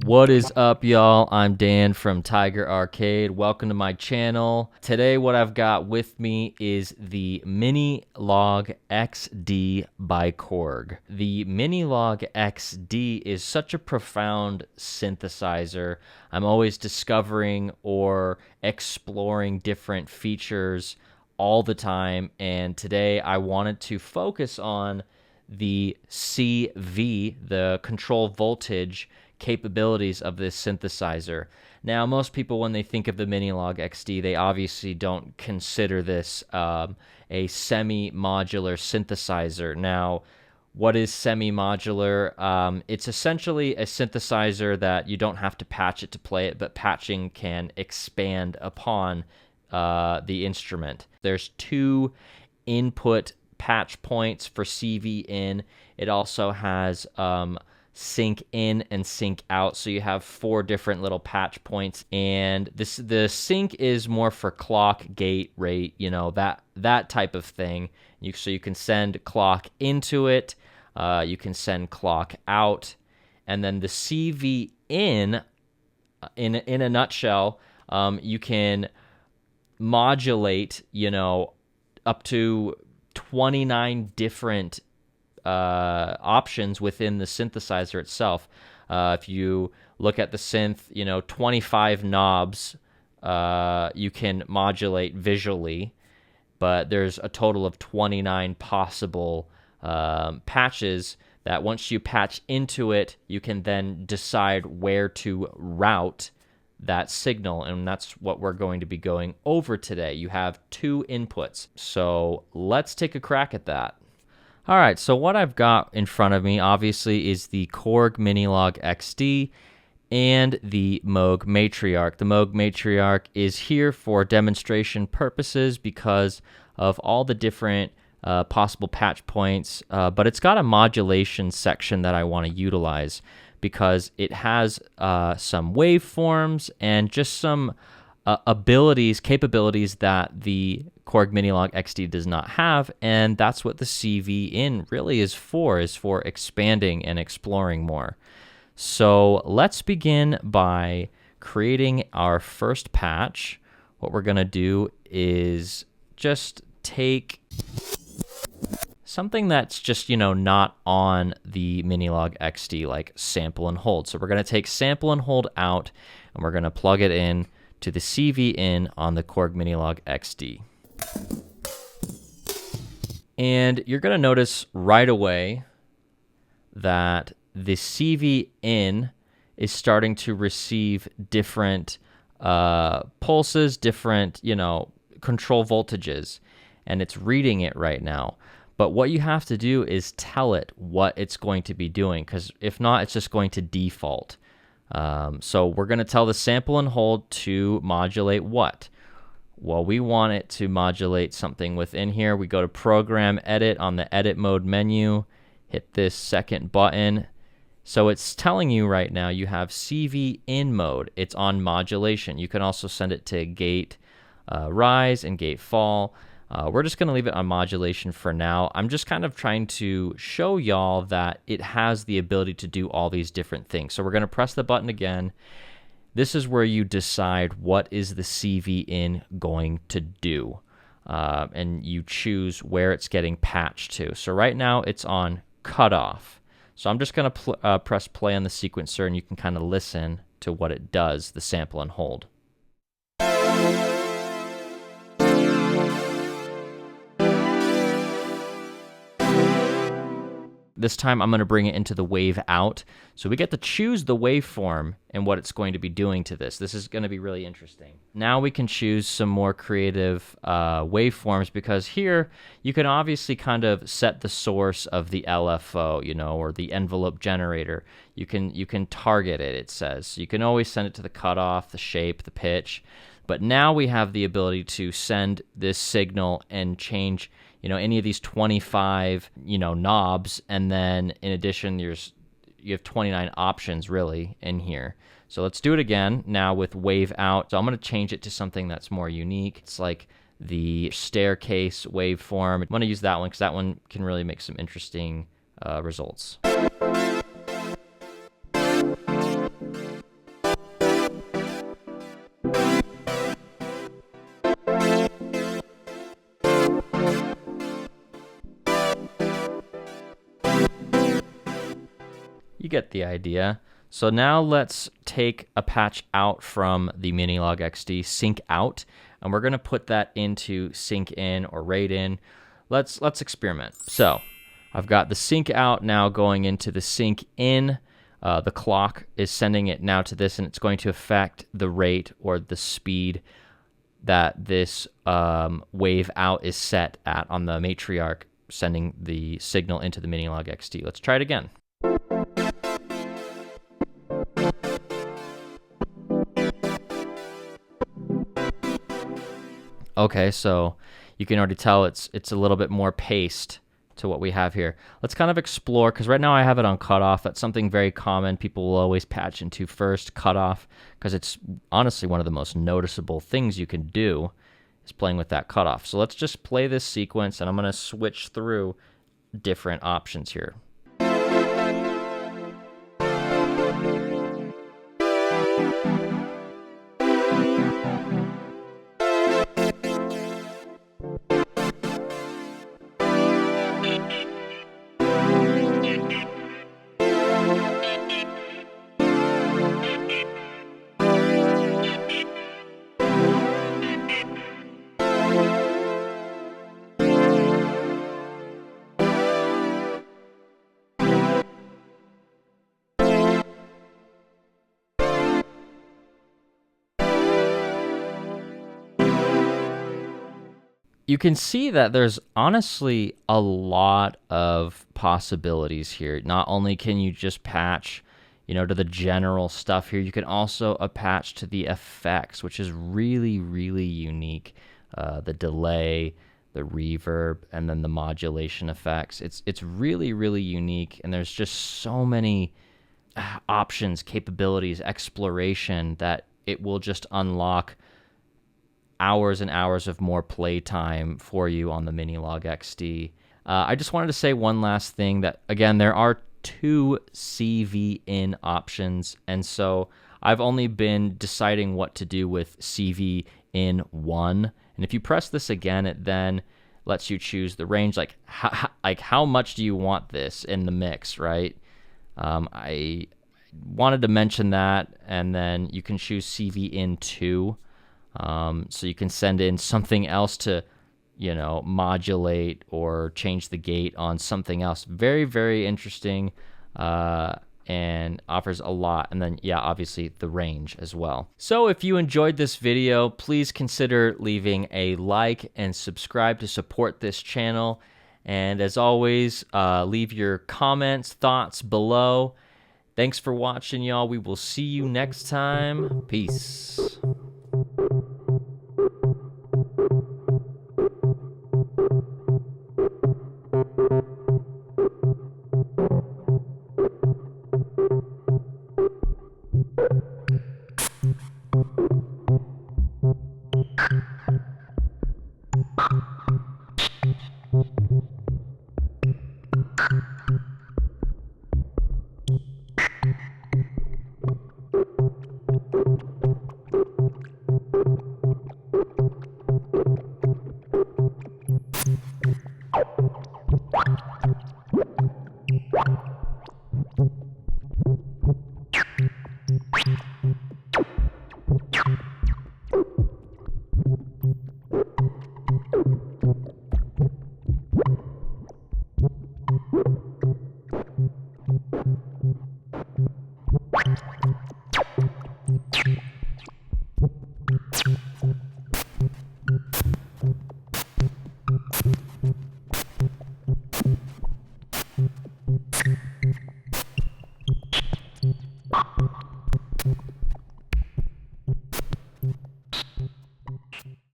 What is up, y'all? I'm Dan from Tiger Arcade. Welcome to my channel. Today, what I've got with me is the Minilogue XD by Korg. The Minilogue XD is such a profound synthesizer. I'm always discovering or exploring different features all the time, and today I wanted to focus on the CV, the control voltage capabilities of this synthesizer. Now, most people, when they think of the Minilogue XD, they obviously don't consider this a semi-modular synthesizer. Now, what is semi-modular? It's essentially a synthesizer that you don't have to patch it to play it, but patching can expand upon the instrument. There's two input patch points for CV in. It also has sync in and sync out, so you have four different little patch points, and the sync is more for clock, gate, rate, you know, that type of thing. So you can send clock into it, you can send clock out, and then the CV in a nutshell, you can modulate, you know, up to 29 different options within the synthesizer itself. If you look at the synth, you know, 25 knobs you can modulate visually, but there's a total of 29 possible patches that once you patch into it, you can then decide where to route that signal, and that's what we're going to be going over today. You have two inputs, so let's take a crack at that. All right, so what I've got in front of me, obviously, is the Korg Minilogue XD and the Moog Matriarch. The Moog Matriarch is here for demonstration purposes because of all the different possible patch points, but it's got a modulation section that I want to utilize because it has some waveforms and just some capabilities that the Korg Minilogue XD does not have, and that's what the CV in really is for expanding and exploring more. So let's begin by creating our first patch. What we're going to do is just take something that's just, you know, not on the Minilogue XD, like sample and hold. So we're going to take sample and hold out, and we're going to plug it in to the CV in on the Korg Minilogue XD. And you're going to notice right away that the CV in is starting to receive different pulses, different, you know, control voltages, and it's reading it right now. But what you have to do is tell it what it's going to be doing, because if not, it's just going to default. So we're going to tell the sample and hold to modulate what? Well, we want it to modulate something within here. We go to Program, Edit on the Edit Mode menu, hit this second button. So it's telling you right now you have CV in mode. It's on modulation. You can also send it to gate rise and gate fall. We're just going to leave it on modulation for now. I'm just kind of trying to show y'all that it has the ability to do all these different things. So we're going to press the button again. This is where you decide what is the CV in going to do. And you choose where it's getting patched to. So right now it's on Cutoff. So I'm just going to press play on the sequencer, and you can kind of listen to what it does, the sample and hold. This time I'm going to bring it into the wave out. So we get to choose the waveform and what it's going to be doing to this. This is going to be really interesting. Now we can choose some more creative waveforms, because here you can obviously kind of set the source of the LFO, you know, or the envelope generator. You can target it, it says. You can always send it to the cutoff, the shape, the pitch. But now we have the ability to send this signal and change, you know, any of these 25, you know, knobs, and then in addition, you have 29 options really in here. So let's do it again now with wave out. So I'm going to change it to something that's more unique. It's like the staircase waveform. I'm going to use that one because that one can really make some interesting results. You get the idea. So now let's take a patch out from the Minilogue XD, sync out, and we're going to put that into sync in or rate in. Let's experiment. So I've got the sync out now going into the sync in. The clock is sending it now to this, and it's going to affect the rate or the speed that this wave out is set at on the Matriarch, sending the signal into the Minilogue XD. Let's try it again. Okay, so you can already tell it's a little bit more paced to what we have here. Let's kind of explore, because right now I have it on cutoff. That's something very common. People will always patch into first cutoff, because it's honestly one of the most noticeable things you can do is playing with that cutoff. So let's just play this sequence, and I'm going to switch through different options here. You can see that there's honestly a lot of possibilities here. Not only can you just patch, you know, to the general stuff here, you can also patch to the effects, which is really, really unique. The delay, the reverb, and then the modulation effects. It's really, really unique, and there's just so many options, capabilities, exploration that it will just unlock hours and hours of more playtime for you on the Minilogue XD. I just wanted to say one last thing, that, again, there are 2 CV in options, and so I've only been deciding what to do with CV in 1. And if you press this again, it then lets you choose the range, like how much do you want this in the mix, right? I wanted to mention that, and then you can choose CV in 2. So you can send in something else to, you know, modulate or change the gate on something else. Very, very interesting, and offers a lot. And then, yeah, obviously the range as well. So if you enjoyed this video, please consider leaving a like and subscribe to support this channel. And as always, leave your comments, thoughts below. Thanks for watching, y'all. We will see you next time. Peace.